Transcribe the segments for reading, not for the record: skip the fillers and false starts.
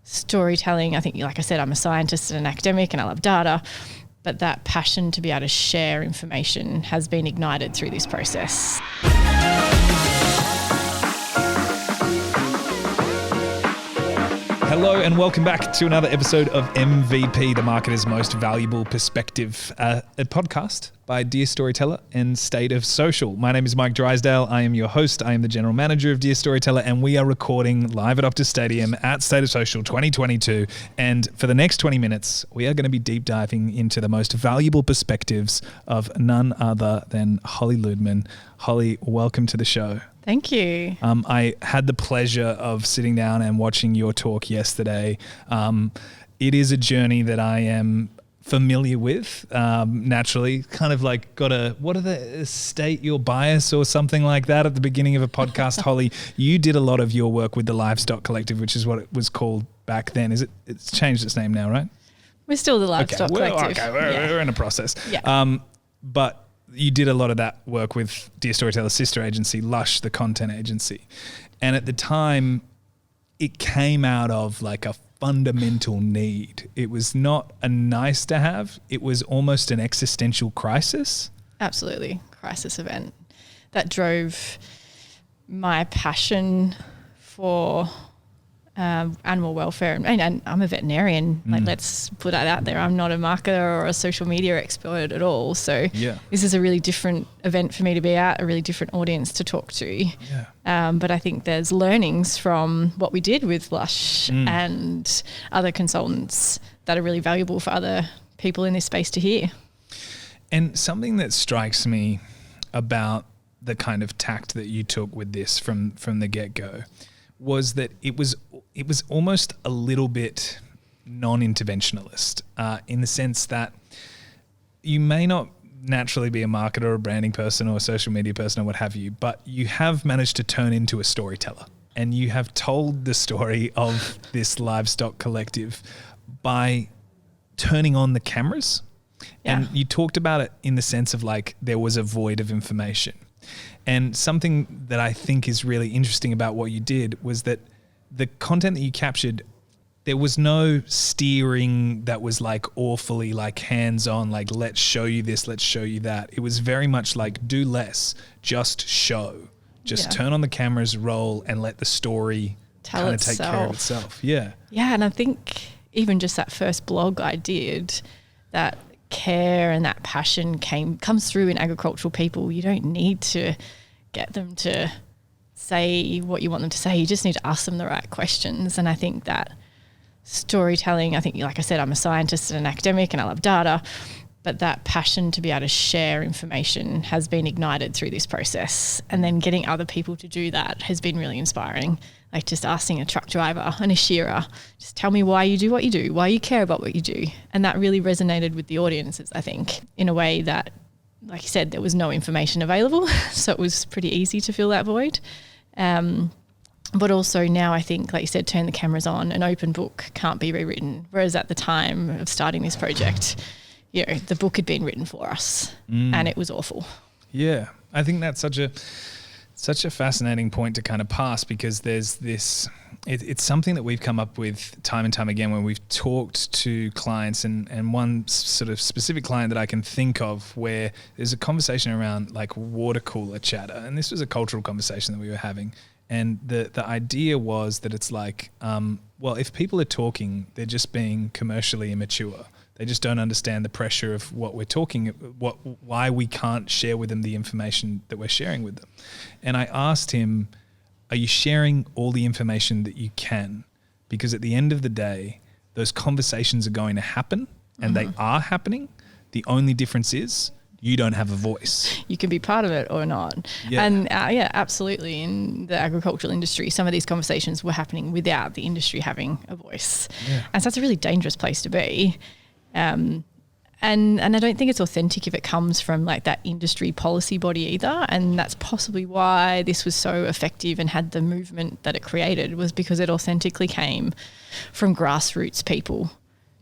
storytelling, I think, like I said, I'm a scientist and an academic and I love data, but that passion to be able to share information has been ignited through this process. Hello and welcome back to another episode of MVP, the Marketer's Most Valuable Perspective, a podcast by Dear Storyteller and State of Social. My name is Mike Drysdale. I am your host. I am the general manager of Dear Storyteller, and we are recording live at Optus Stadium at State of Social 2022. And for the next 20 minutes, we are going to be deep diving into the most valuable perspectives of none other than Holly Ludeman. Holly, welcome to the show. Thank you. I had the pleasure of sitting down and watching your talk yesterday. It is a journey that I am familiar with, naturally. Kind of like state your bias or something like that at the beginning of a podcast. Holly, you did a lot of your work with the Livestock Collective, which is what it was called back then. It's changed its name now, right? We're still the Livestock Collective. We're in a process. Yeah. But you did a lot of that work with Dear Storyteller's sister agency, Lush, the content agency. And at the time, it came out of like a fundamental need. It was not a nice to have. It was almost an existential crisis. Absolutely. Crisis event that drove my passion for animal welfare. And I'm a veterinarian. Let's put that out there. I'm not a marketer or a social media expert at all. So This is a really different event for me to be at, a really different audience to talk to. But I think there's learnings from what we did with Lush and other consultants that are really valuable for other people in this space to hear. And something that strikes me about the kind of tact that you took with this from the get-go was that it was almost a little bit non-interventionalist in the sense that you may not naturally be a marketer or a branding person or a social media person or what have you, but you have managed to turn into a storyteller, and you have told the story of this Livestock Collective by turning on the cameras. And you talked about it in the sense of like there was a void of information. And something that I think is really interesting about what you did was that the content that you captured, there was no steering that was like awfully like hands-on, like let's show you this, let's show you that. It was very much like do less, just show. Just turn on the cameras, roll, and let the story kind of take care of itself. Yeah, and I think even just that first blog I did, that care and that passion comes through in agricultural people. You don't need to get them to say what you want them to say. You just need to ask them the right questions. And I think that storytelling, I think, like I said, I'm a scientist and an academic and I love data, but that passion to be able to share information has been ignited through this process. And then getting other people to do that has been really inspiring. Like just asking a truck driver and a shearer, just tell me why you do what you do, why you care about what you do. And that really resonated with the audiences, I think, in a way that, like you said, there was no information available. So it was pretty easy to fill that void. But also now I think, like you said, turn the cameras on, an open book can't be rewritten. Whereas at the time of starting this project, the book had been written for us and it was awful. Yeah, I think that's such a fascinating point to kind of pass, because there's this, it's something that we've come up with time and time again when we've talked to clients, and one sort of specific client that I can think of where there's a conversation around like water cooler chatter. And this was a cultural conversation that we were having. And the idea was that it's like, well, if people are talking, they're just being commercially immature. They just don't understand the pressure of what we're talking, why we can't share with them the information that we're sharing with them. And I asked him, are you sharing all the information that you can? Because at the end of the day, those conversations are going to happen, and they are happening. The only difference is you don't have a voice. You can be part of it or not. And absolutely. In the agricultural industry, some of these conversations were happening without the industry having a voice. And so that's a really dangerous place to be. And I don't think it's authentic if it comes from like that industry policy body either. And that's possibly why this was so effective and had the movement that it created, was because it authentically came from grassroots people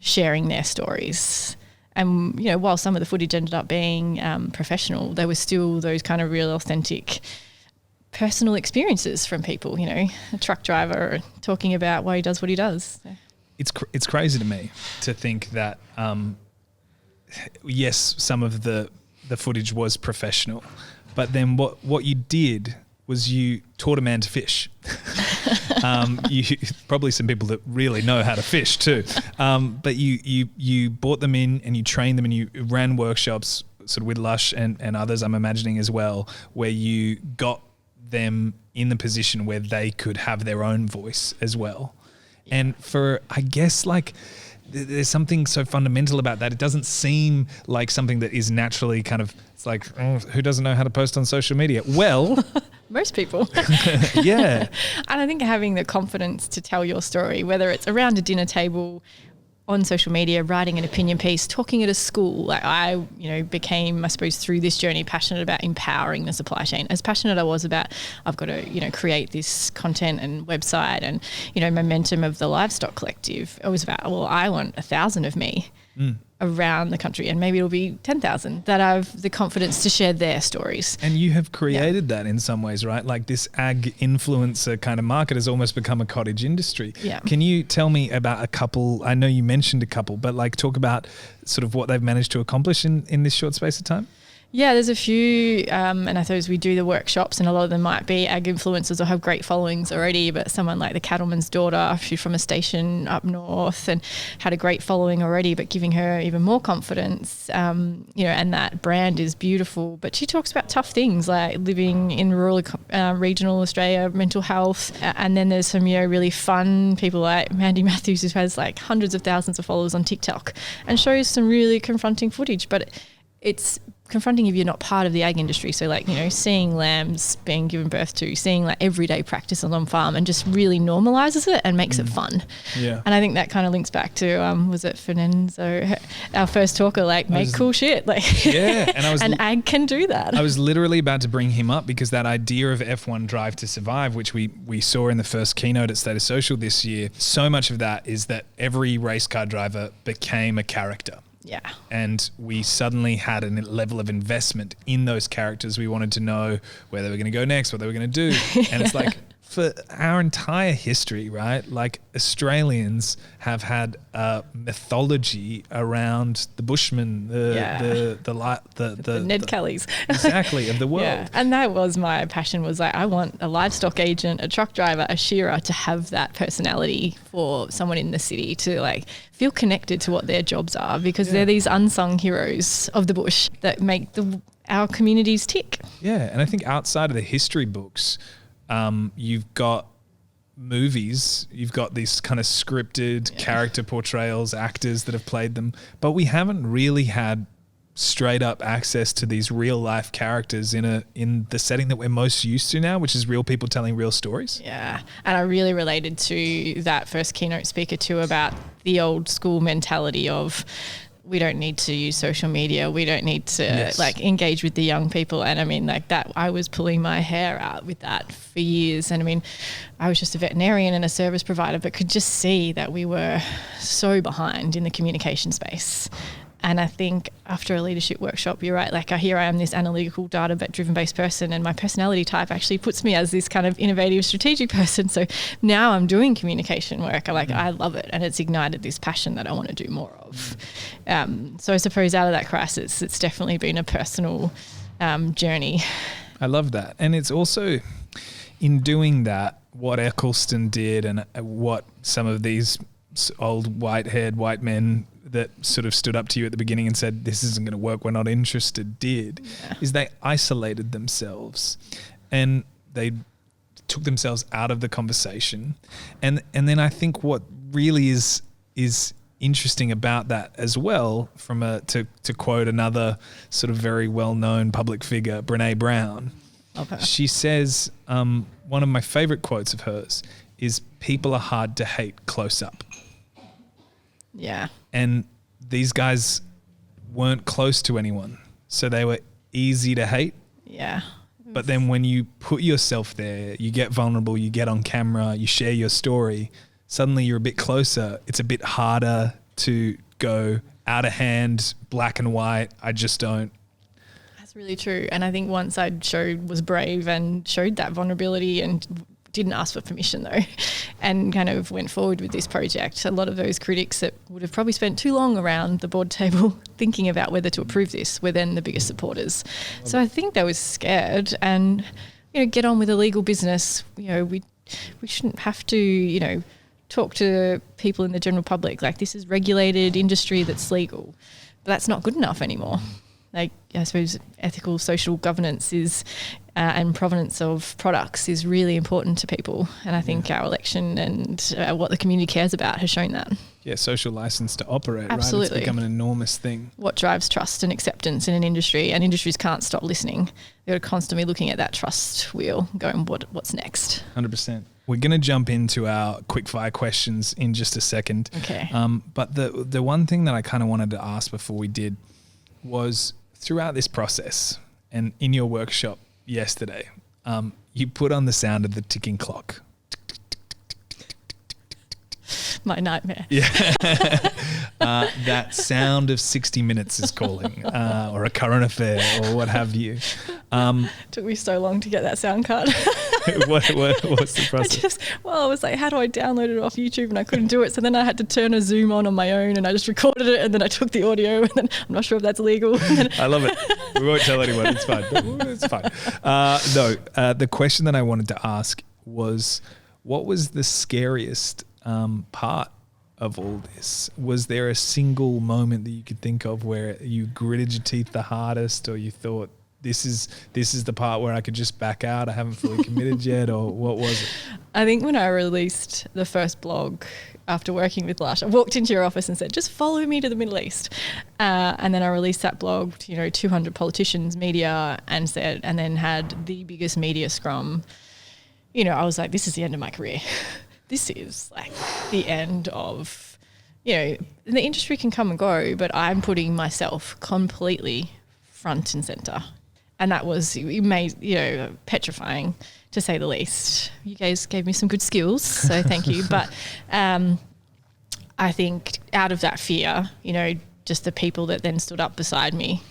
sharing their stories. And, while some of the footage ended up being professional, there was still those kind of real authentic personal experiences from people, a truck driver talking about why he does what he does. it's crazy to me to think that yes, some of the footage was professional, but then what you did was you taught a man to fish. You probably some people that really know how to fish too, but you brought them in and you trained them and you ran workshops sort of with Lush and others, I'm imagining as well, where you got them in the position where they could have their own voice as well. And for, I guess, like, there's something so fundamental about that. It doesn't seem like something that is naturally kind of, it's like, oh, who doesn't know how to post on social media? Well, most people. Yeah. And I think having the confidence to tell your story, whether it's around a dinner table, on social media, writing an opinion piece, talking at a school. Like I, became, I suppose, through this journey, passionate about empowering the supply chain. As passionate I was about, I've got to, create this content and website and, momentum of the Livestock Collective. It was about, well, I want 1,000 of me around the country, and maybe it'll be 10,000 that have the confidence to share their stories. And you have created that in some ways, right? Like this ag influencer kind of market has almost become a cottage industry. Yeah. Can you tell me about a couple? I know you mentioned a couple, but like talk about sort of what they've managed to accomplish in this short space of time? Yeah, there's a few, and I suppose we do the workshops, and a lot of them might be ag influencers or have great followings already, but someone like the cattleman's daughter, she's from a station up north and had a great following already, but giving her even more confidence, and that brand is beautiful. But she talks about tough things like living in rural regional Australia, mental health, and then there's some really fun people like Mandy Matthews, who has like hundreds of thousands of followers on TikTok and shows some really confronting footage, but it's confronting if you're not part of the ag industry. So like, seeing lambs being given birth to, seeing like everyday practice on farm, and just really normalizes it and makes it fun. Yeah. And I think that kind of links back to, was it Fernando, our first talker, like make cool shit. Like, yeah. And ag can do that. I was literally about to bring him up because that idea of F1 Drive to Survive, which we saw in the first keynote at Status Social this year, so much of that is that every race car driver became a character. Yeah. And we suddenly had a level of investment in those characters. We wanted to know where they were going to go next, what they were going to do. And it's like, for our entire history, right? Like Australians have had a mythology around the Bushmen, the Ned Kellys. Exactly, of the world. Yeah. And that was my passion, was like, I want a livestock agent, a truck driver, a shearer to have that personality for someone in the city to like feel connected to what their jobs are, because they're these unsung heroes of the bush that make our communities tick. Yeah. And I think outside of the history books, you've got movies, you've got these kind of scripted character portrayals, actors that have played them, but we haven't really had straight up access to these real life characters in the setting that we're most used to now, which is real people telling real stories. Yeah. And I really related to that first keynote speaker too, about the old school mentality of, we don't need to use social media. We don't need to engage with the young people. And I mean, like that, I was pulling my hair out with that for years. And I mean, I was just a veterinarian and a service provider, but could just see that we were so behind in the communication space. And I think after a leadership workshop, you're right, like here I am, this analytical, data-driven based person, and my personality type actually puts me as this kind of innovative, strategic person. So now I'm doing communication work. I love it, and it's ignited this passion that I want to do more of. So I suppose out of that crisis, it's definitely been a personal journey. I love that. And it's also, in doing that, what Eccleston did and what some of these old white-haired white men that sort of stood up to you at the beginning and said, this isn't going to work, we're not interested, is they isolated themselves and they took themselves out of the conversation. And then I think what really is interesting about that as well, from to quote another sort of very well-known public figure, Brene Brown, she says, one of my favorite quotes of hers is, people are hard to hate close up. Yeah. And these guys weren't close to anyone, so they were easy to hate. Yeah. But then when you put yourself there, you get vulnerable, you get on camera, you share your story, suddenly you're a bit closer. It's a bit harder to go out of hand, black and white. I just don't. That's really true. And I think once I was brave and showed that vulnerability and didn't ask for permission though, and kind of went forward with this project. A lot of those critics that would have probably spent too long around the board table thinking about whether to approve this were then the biggest supporters. So I think they were scared, and get on with a legal business. We shouldn't have to talk to people in the general public like this is regulated industry that's legal, but that's not good enough anymore. Like, I suppose ethical social governance is and provenance of products is really important to people. And I think our election and what the community cares about has shown that. Yeah, social license to operate, Absolutely. Right? It's become an enormous thing. What drives trust and acceptance in an industry, and industries can't stop listening. They're constantly looking at that trust wheel going, what's next? 100%. We're going to jump into our quickfire questions in just a second. Okay. But the one thing that I kind of wanted to ask before we did was, throughout this process and in your workshop yesterday, you put on the sound of the ticking clock. My nightmare. Yeah. That sound of 60 Minutes is calling, or A Current Affair, or what have you. Took me so long to get that sound card. What's the process? I was like, how do I download it off YouTube? And I couldn't do it. So then I had to turn a Zoom on my own, and I just recorded it, and then I took the audio, and then I'm not sure if that's legal. I love it. We won't tell anyone. It's fine. It's fine. The question that I wanted to ask was, what was the scariest part of all this? Was there a single moment that you could think of where you gritted your teeth the hardest, or you thought, this is the part where I could just back out, I haven't fully committed yet, or what was it? I think when I released the first blog after working with Lush, I walked into your office and said, just follow me to the Middle East. And then I released that blog to 200 politicians, media, and then had the biggest media scrum. I was like, this is the end of my career. This is like the end of, the industry can come and go, but I'm putting myself completely front and center. And that was petrifying, to say the least. You guys gave me some good skills, so thank you. But I think out of that fear, just the people that then stood up beside me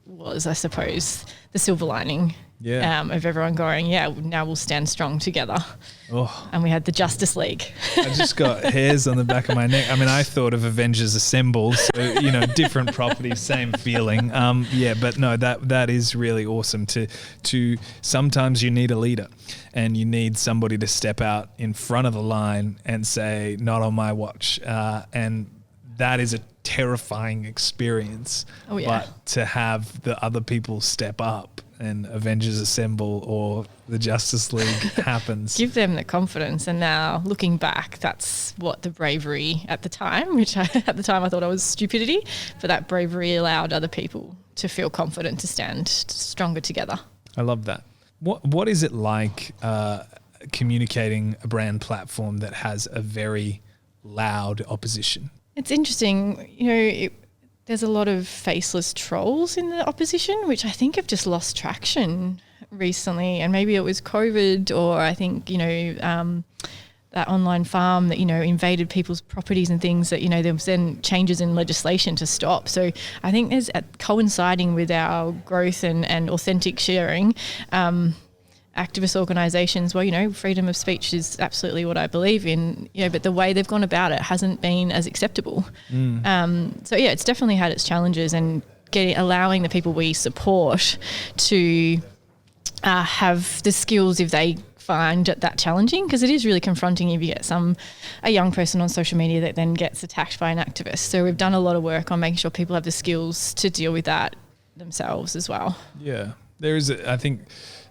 was, I suppose, the silver lining. Yeah. Of everyone going, now we'll stand strong together. Oh. And we had the Justice League. I just got hairs on the back of my neck. I mean, I thought of Avengers Assemble, so, different properties, same feeling. But no, that is really awesome to sometimes you need a leader, and you need somebody to step out in front of the line and say, not on my watch. And that is a terrifying experience. Oh, yeah. But to have the other people step up and Avengers Assemble or the Justice League happens. Give them the confidence. And now looking back, that's what the bravery at the time, which at the time I thought I was stupidity, but that bravery allowed other people to feel confident to stand stronger together. I love that. What is it like communicating a brand platform that has a very loud opposition? It's interesting, there's a lot of faceless trolls in the opposition, which I think have just lost traction recently. And maybe it was COVID, or I think, that online farm that, invaded people's properties and things that, there was then changes in legislation to stop. So I think there's coinciding with our growth and authentic sharing, activist organisations, freedom of speech is absolutely what I believe in, but the way they've gone about it hasn't been as acceptable. It's definitely had its challenges, and allowing the people we support to have the skills if they find that challenging, because it is really confronting if you get a young person on social media that then gets attacked by an activist. So we've done a lot of work on making sure people have the skills to deal with that themselves as well. Yeah, I think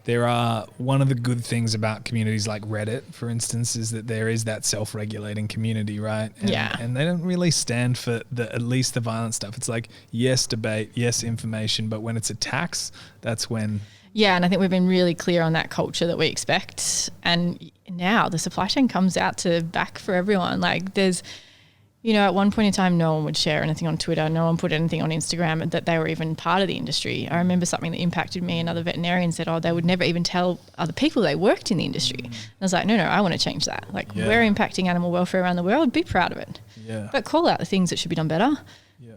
there are, one of the good things about communities like Reddit, for instance, is that there is that self-regulating community, right? And they don't really stand for at least the violent stuff. It's like, yes, debate, yes, information, but when it's attacks, that's when... Yeah, and I think we've been really clear on that culture that we expect. And now the supply chain comes out to back for everyone. Like there's... at one point in time, no one would share anything on Twitter. No one put anything on Instagram that they were even part of the industry. I remember something that impacted me. Another veterinarian said, they would never even tell other people they worked in the industry. And I was like, no, I want to change that. We're impacting animal welfare around the world. Be proud of it. Yeah. But call out the things that should be done better.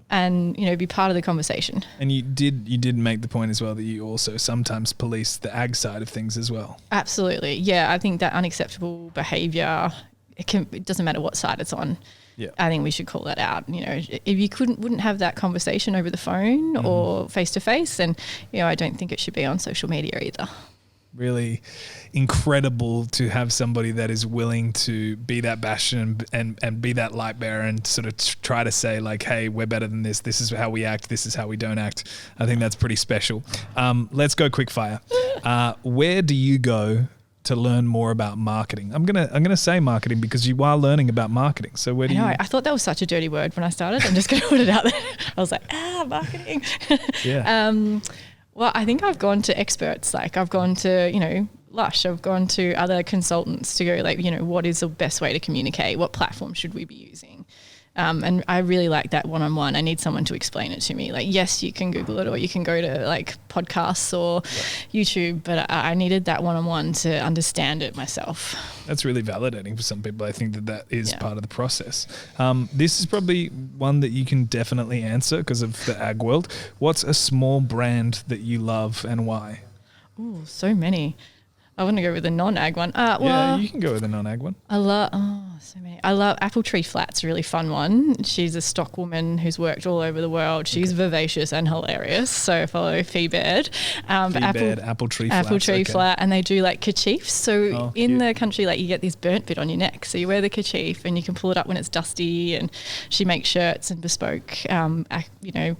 and, be part of the conversation. And you did make the point as well that you also sometimes police the ag side of things as well. Absolutely. Yeah. I think that unacceptable behavior, it doesn't matter what side it's on. Yeah. I think we should call that out. If you wouldn't have that conversation over the phone or face to face, then, I don't think it should be on social media either. Really incredible to have somebody that is willing to be that bastion and be that light bearer and sort of try to say like, hey, we're better than this. This is how we act. This is how we don't act. I think that's pretty special. Let's go quick fire. Where do you go to learn more about marketing? I'm gonna say marketing because you are learning about marketing. So where do you? I thought that was such a dirty word when I started. I'm just gonna put it out there. I was like, marketing. Yeah. Well, I think I've gone to experts. Like I've gone to Lush. I've gone to other consultants to go like, what is the best way to communicate? What platform should we be using? And I really like that one-on-one. I need someone to explain it to me. Like, yes, you can Google it or you can go to like podcasts or YouTube, but I needed that one-on-one to understand it myself. That's really validating for some people. I think that is part of the process. This is probably one that you can definitely answer because of the ag world. What's a small brand that you love and why? Ooh, so many. I want to go with the non-ag one. Yeah, you can go with the non-ag one. I love so many. I love Apple Tree Flat's a really fun one. She's a stock woman who's worked all over the world. She's vivacious and hilarious. So follow Feebed. Apple Tree Flat, and they do like kerchiefs. So in the country, like you get this burnt bit on your neck. So you wear the kerchief and you can pull it up when it's dusty. And she makes shirts and bespoke,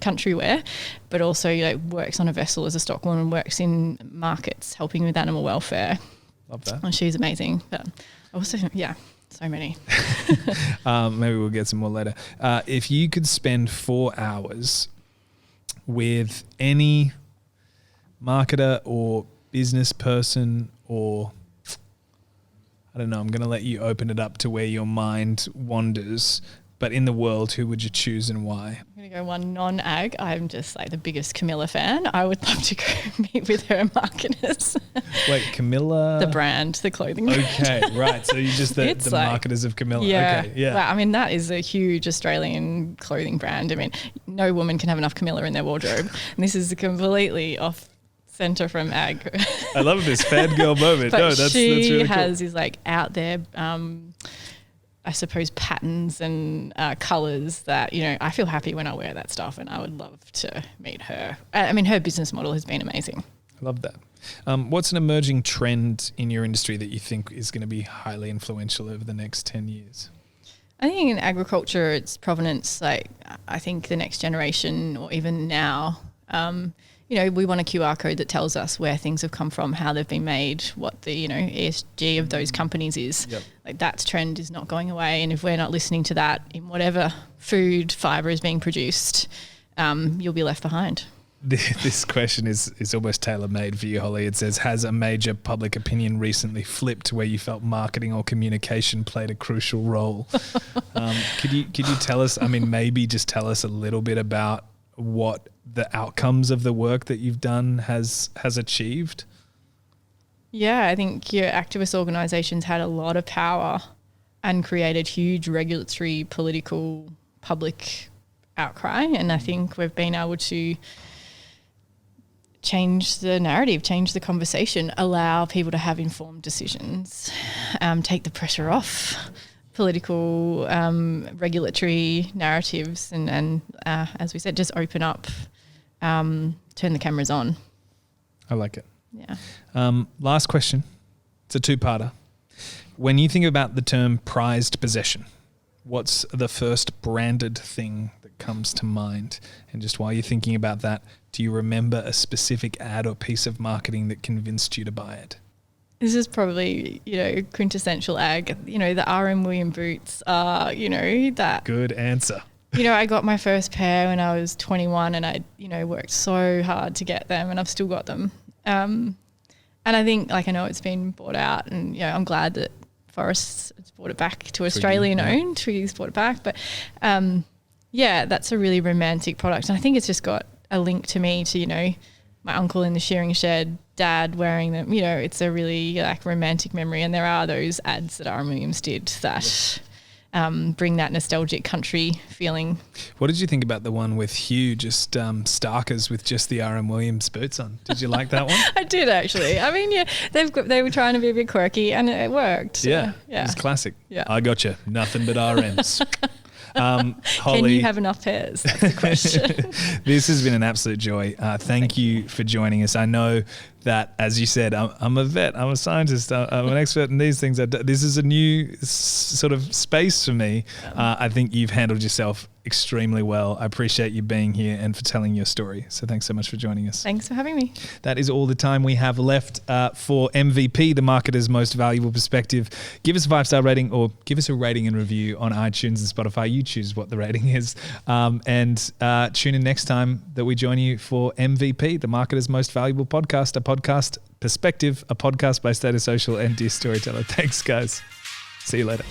country wear. But also works on a vessel as a stock woman, works in markets helping with animal welfare. Love that. And she's amazing. But also, so many. Maybe we'll get some more later. If you could spend 4 hours with any marketer or business person or, I don't know, I'm going to let you open it up to where your mind wanders. But in the world, who would you choose and why? I'm going to go one non-ag. I'm just like the biggest Camilla fan. I would love to go meet with her marketers. Wait, Camilla? The brand, the clothing brand. Okay, right. So you're just the marketers of Camilla. Yeah. Okay, yeah. Wow, I mean, that is a huge Australian clothing brand. I mean, no woman can have enough Camilla in their wardrobe. And this is completely off center from ag. I love this fangirl moment. But that's really cool. Has these like out there I suppose patterns and colours that, I feel happy when I wear that stuff, and I would love to meet her. I mean, her business model has been amazing. I love that. What's an emerging trend in your industry that you think is going to be highly influential over the next 10 years? I think in agriculture, it's provenance. Like, I think the next generation or even now, we want a QR code that tells us where things have come from, how they've been made, what the, ESG of those companies is. Yep. Like that trend is not going away. And if we're not listening to that in whatever food fibre is being produced, you'll be left behind. This question is almost tailor-made for you, Holly. It says, has a major public opinion recently flipped where you felt marketing or communication played a crucial role? Could you tell us, maybe just tell us a little bit about what the outcomes of the work that you've done has achieved? Yeah, I think your activist organisations had a lot of power and created huge regulatory, political, public outcry. And I think we've been able to change the narrative, change the conversation, allow people to have informed decisions, take the pressure off political, regulatory narratives and as we said, just open up, turn the cameras on. I like it. Yeah. Last question. It's a two-parter. When you think about the term prized possession, what's the first branded thing that comes to mind? And just while you're thinking about that, do you remember a specific ad or piece of marketing that convinced you to buy it? This is probably, quintessential ag. The R.M. William boots are, that. Good answer. I got my first pair when I was 21 and I, worked so hard to get them and I've still got them. And I think, I know it's been bought out and, I'm glad that Forrest has brought it back to Australian owned. Twiggy's brought it back. But, that's a really romantic product. And I think it's just got a link to me to, my uncle in the shearing shed, dad wearing them. It's a really romantic memory. And there are those ads that R.M. Williams did that bring that nostalgic country feeling. What did you think about the one with Hugh just Starkers with just the R.M. Williams boots on? Did you like that one? I did, actually. I mean, yeah, they were trying to be a bit quirky and it worked. Yeah, yeah. It was classic. Yeah. I gotcha. Nothing but RMs. Holly, can you have enough pairs? That's the question. This has been an absolute joy. Thank you for joining us. I know that, as you said, I'm a vet, I'm a scientist, I'm an expert in these things. This is a new sort of space for me. I think you've handled yourself extremely well. I appreciate you being here and for telling your story. So thanks so much for joining us. Thanks for having me. That is all the time we have left for MVP, the marketer's most valuable perspective. Give us a 5-star rating or give us a rating and review on iTunes and Spotify. You choose what the rating is. And tune in next time that we join you for MVP, the marketer's most valuable podcast, a podcast perspective, a podcast by Status Social and Dear Storyteller. Thanks, guys. See you later.